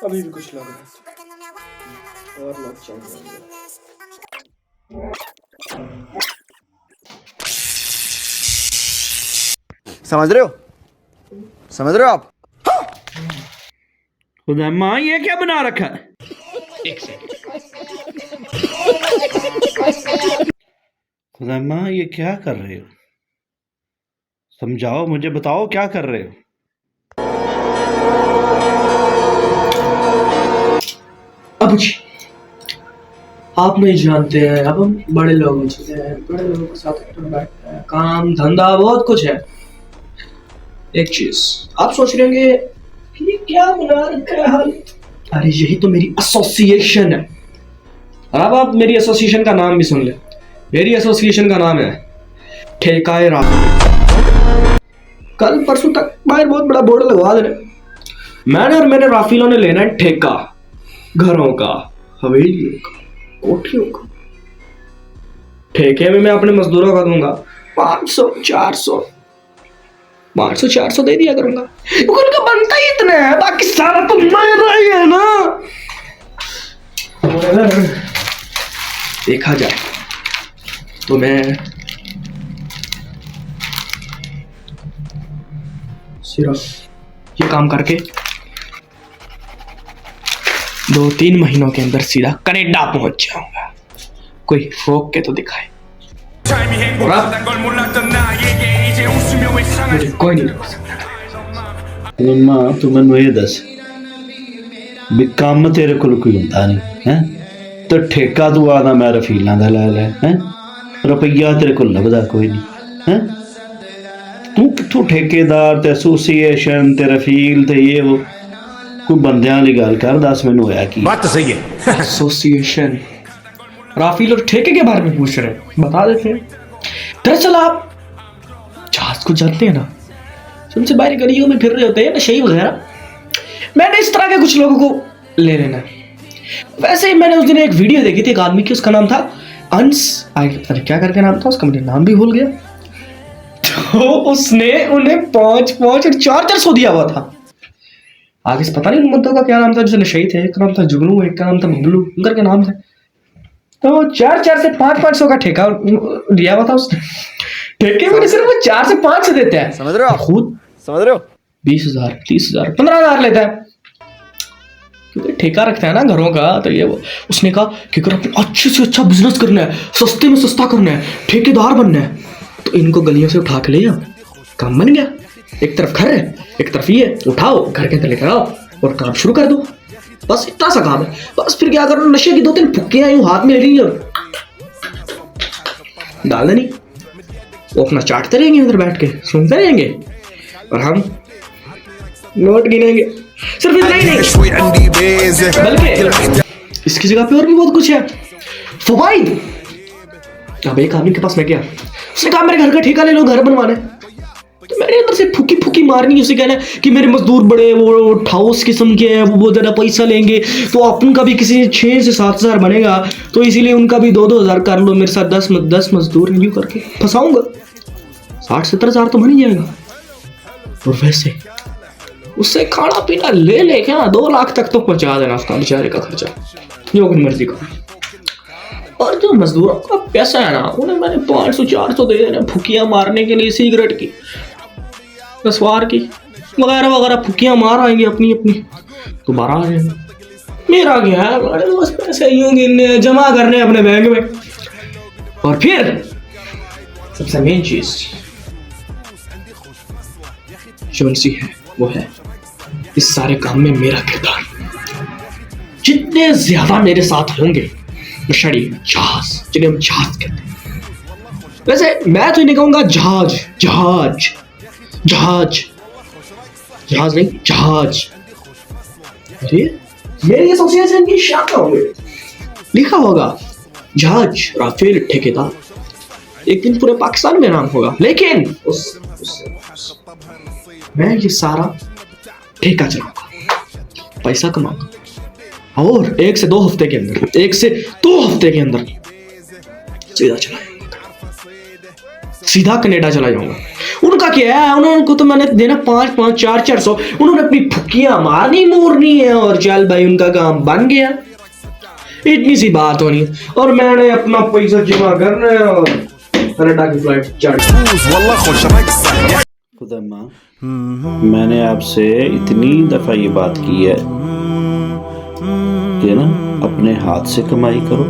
अभी भी कुछ लोग हैं और लोग चल रहे हैं। समझ रहे हो? समझ रहे हो आप? खुदा माँ ये क्या बना रखा है? एक सेकंड। खुदा माँ ये क्या कर रहे हो? समझाओ मुझे, बताओ क्या कर रहे हो? अब जी आप नहीं जानते हैं, अब हम बड़े लोग हो चुके हैं, बड़े लोगों के साथ उठना बैठना है, काम धंधा बहुत कुछ है। एक चीज आप सोच रहे होंगे ये क्या बना रखा है हाल, अरे यही तो मेरी एसोसिएशन है। अब आप मेरी एसोसिएशन का नाम भी सुन ले। मेरी एसोसिएशन का नाम है ठेकाए राफेल। कल परसों तक बाहर बहुत बड़ा बोर्ड लगवा दे रहे, मैंने और मेरे राफिलों ने लेना है ठेका, घरों का, हवेलियों का, कोठियों का। ठेके में मैं अपने मजदूरों का दूंगा 500 400 दे दिया करूंगा, क्योंकि उनका बनता ही इतना है, बाकी सारा तो मेरा ही है ना। अगर देखा जाए तो मैं सिर्फ ये काम करके 2-3 महीनों के अंदर सीधा कनाडा पहुंच जाऊंगा। कोई रोक के तो दिखाए। और अब मुझे कोई नहीं रोक सकता। माँ तू मैनू ये दस भी काम तेरे को कोई होंदा नहीं है तो ठेका तू आदा मैं रफीलां दा लै लै है, रुपया तेरे को लभदा कोई नहीं है। तू कित्थों ठेकेदार ते एसोसिएशन ते रफील ते ये वो, कोई बंदियां वाली गल कर, दस मैनू होया की? बात तो सही है। एसोसिएशन राफील और ठेके के बारे में पूछ रहे हैं, बता देते हैं। दरअसल आप जहाज को जानते हैं ना, तुमसे बाहरी गलियों में फिर रहे होते हैं नशे वगैरह, मैंने इस तरह के कुछ लोगों को ले लेना है। वैसे ही मैंने उस दिन एक वीडियो देखी थी एक आदमी की, उसका नाम था अंश, पता नहीं क्या करके नाम था उसका, मुझे नाम भी भूल गया। तो उसने उन्हें 5-5 और 400 दिया हुआ था। आगे से पता नहीं उन बंदों का क्या नाम था, जैसे नशे थे, एक का नाम था जुगनू, एक का नाम था मंगलू, उनका क्या नाम था। तो 4 से 500 का ठेका दिया हुआ था उसने। ठेके में सिर्फ वो 4 से 5 देते हैं, समझ रहे हो आप? खुद समझ रहे हो? 20,000 30,000 15,000 लेता है, क्योंकि ठेका रखता है ना घरों का। तो ये वो उसने कहा कि अगर अपने अच्छे से अच्छा बिजनेस करना है, सस्ते में सस्ता करना है, ठेकेदार बनना है, तो इनको गलियों से उठा के ले आओ, काम बन गया। एक तरफ घर है, एक तरफ ये, उठाओ घर के अंदर लेकर आओ और काम शुरू कर दो। बस इतना सा काम है। बस फिर क्या करो, नशे की 2-3 फुक्कियां यूं हाथ में ले ली और डाल देनी, वो अपना चाटते रहेंगे उधर बैठ के, सुनते रहेंगे और हम नोट गिनेंगे। सिर्फ इतना ही नहीं, बल्कि इसकी जगह पे और भी बहुत कुछ है, फवाइद। अब एक आदमी के पास मैं गया, उसने कहा मेरे घर का ठेका ले लो, घर बनवाना है। तो मेरे अंदर से फुकी फुकी मारनी, उसे कहना कि मेरे मजदूर बड़े वो ठाउस किस्म के हैं, वो बहुत ज़्यादा पैसा लेंगे, तो अपन का भी किसी 6 से 7 हज़ार बनेगा, तो इसीलिए उनका भी 2-2 हज़ार कर लो, मेरे साथ 10 मजदूर यूँ करके फंसाऊंगा, 60-70 हज़ार तो बन ही जाएगा। और वैसे उससे खाना पीना ले क्या 2 लाख तक तो पहुंचा देना उसका बेचारे का खर्चा, जो अपनी मर्जी का। और जो मजदूरों का पैसा है ना, उन्हें मैंने 500-400 दे देना फुकियां मारने के लिए, सिगरेट की, रसवार की वगैरह वगैरह, फुकियां मार आएंगे अपनी अपनी, दोबारा आ जाएंगे। मेरा क्या है, बस पैसे यूं गिनने जमा करने अपने बैंक में। और फिर सबसे मेन चीज जो सी है वो है इस सारे काम में मेरा किरदार। जितने ज्यादा मेरे साथ होंगे मछली जहाज, जिन्हें हम जहाज कहते हैं, वैसे मैं तो नहीं कहूंगा जहाज, जहाज जहाज जहाज नहीं, जहाज। अरे मेरी एसोसिएशन की शाखा होगी, लिखा होगा जहाज राफेल ठेकेदार, एक दिन पूरे पाकिस्तान में नाम होगा। लेकिन मैं ये सारा ठेका चलाऊंगा, पैसा कमाऊंगा, और 1 से 2 हफ्ते के अंदर, 1 से 2 हफ्ते के अंदर सीधा चलाऊंगा, सीधा कनाडा चला जाऊंगा। उनका क्या है, उनको तो मैंने देना 5-5, 400, उन्होंने अपनी फुक्कियां मारनी मोरनी है और चल भाई उनका काम बन गया। इतनी सी बात होनी है और मैंने अपना पैसा जमा करना है और कनाडा की फ्लाइट चढ़। खुदा माँ, मैंने आपसे इतनी दफा ये बात की है कि ना अपने हाथ से कमाई करो,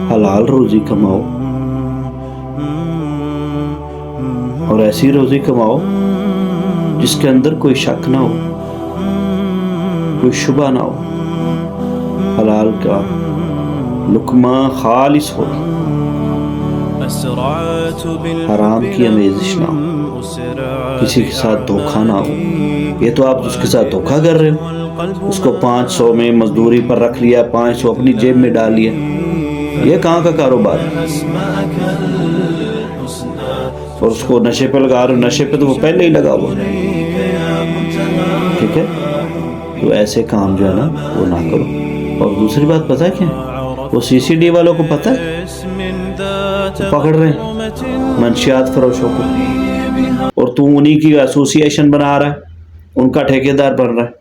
हलाल रोजी कमाओ और ऐसी रोजी कमाओ जिसके अंदर कोई शक ना हो, कोई शुबा ना हो, हलाल का लुकमा खालिस हो, हराम की अमेजिश ना हो, किसी के साथ धोखा ना हो। ये तो आप उसके साथ धोखा कर रहे हो, उसको 500 में मजदूरी पर रख लिया, 500 अपनी जेब में डाल लिया। ये कहाँ का कारोबार है? और उसको नशे पे लगा रहे हो, नशे पे तो वो पहले ही लगा हुआ, ठीक है? तो ऐसे काम जो है ना वो ना करो। और दूसरी बात पता है क्या, वो CCD वालों को पता है, तो पकड़ रहे हैं मंशियात फरोशों को, और तू उन्हीं की एसोसिएशन बना रहा है, उनका ठेकेदार बन रहा है।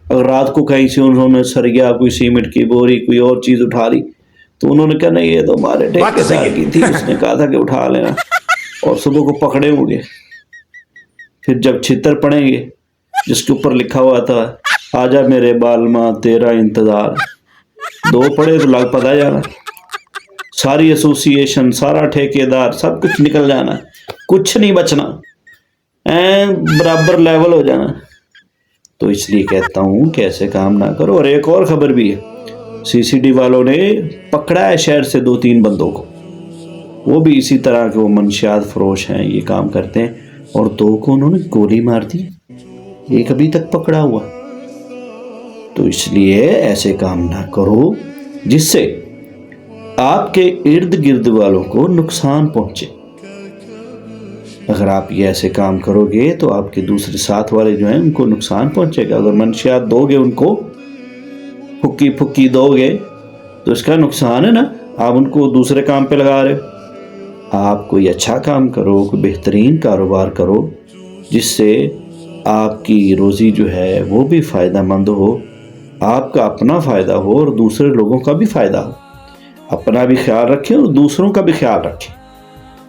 अगर रात को कहीं से उन्होंने सरिया, कोई सीमेंट की बोरी, कोई और चीज़ उठा ली तो उन्होंने कहा नहीं ये तो हमारे ठेकेदार की थी, उसने कहा था कि उठा लेना, और सुबह को पकड़े होंगे। फिर जब छितर पड़ेंगे जिसके ऊपर लिखा हुआ था आजा मेरे बालमा तेरा इंतजार, 2 पड़े तो लग पता जाना, सारी एसोसिएशन, सारा ठेकेदार, सब कुछ निकल जाना, कुछ नहीं बचना, बराबर लेवल हो जाना। तो इसलिए कहता हूँ कि ऐसे काम ना करो। और एक और खबर भी है, CCD वालों ने पकड़ा है शहर से 2-3 बंदों को, वो भी इसी तरह के, वो मंशियात फरोश हैं, ये काम करते हैं, और 2 को उन्होंने गोली मार दी, एक अभी तक पकड़ा हुआ। तो इसलिए ऐसे काम ना करो जिससे आपके इर्द गिर्द वालों को नुकसान पहुंचे। अगर आप ये ऐसे काम करोगे तो आपके दूसरे साथ वाले जो हैं उनको नुकसान पहुंचेगा। अगर मंशियात दोगे उनको, फुक्की फुक्की दोगे, तो इसका नुकसान है ना, आप उनको दूसरे काम पे लगा रहे हो। आप कोई अच्छा काम करो, कोई बेहतरीन कारोबार करो जिससे आपकी रोज़ी जो है वो भी फ़ायदेमंद हो, आपका अपना फ़ायदा हो और दूसरे लोगों का भी फ़ायदा हो। अपना भी ख्याल रखें और दूसरों का भी ख्याल रखें।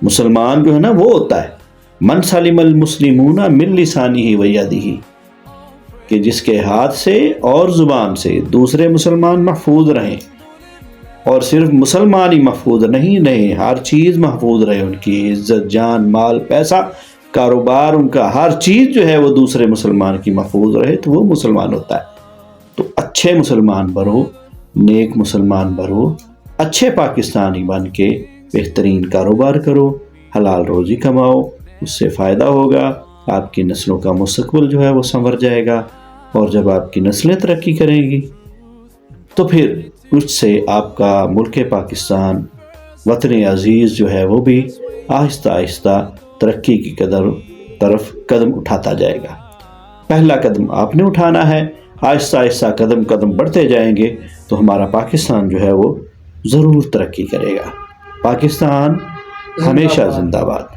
मुसलमान जो है ना वो होता है मन सलिमल मुस्लिमूना मिन लिसानिही व यदिही, कि जिसके हाथ से और ज़ुबान से दूसरे मुसलमान महफूज रहें, और सिर्फ मुसलमान ही महफूज नहीं, हर चीज़ महफूज रहे, उनकी इज्जत, जान, माल, पैसा, कारोबार, उनका हर चीज़ जो है वो दूसरे मुसलमान की महफूज रहे, तो वो मुसलमान होता है। तो अच्छे मुसलमान बनो, नेक मुसलमान बनो, अच्छे पाकिस्तानी बन के बेहतरीन कारोबार करो, हलाल रोज़ी कमाओ, उससे फ़ायदा होगा, आपकी नस्लों का मुस्तकबिल जो है वो संवर जाएगा, और जब आपकी नस्लें तरक्की करेंगी तो फिर उससे आपका मुल्क पाकिस्तान, वतन अज़ीज़ जो है वो भी आहिस्ता आहिस्ता तरक्की की तरफ कदम उठाता जाएगा। पहला कदम आपने उठाना है, आहिस्ता आहिस्ता कदम कदम बढ़ते जाएंगे तो हमारा पाकिस्तान जो है वो ज़रूर तरक्की करेगा। पाकिस्तान हमेशा जिंदाबाद।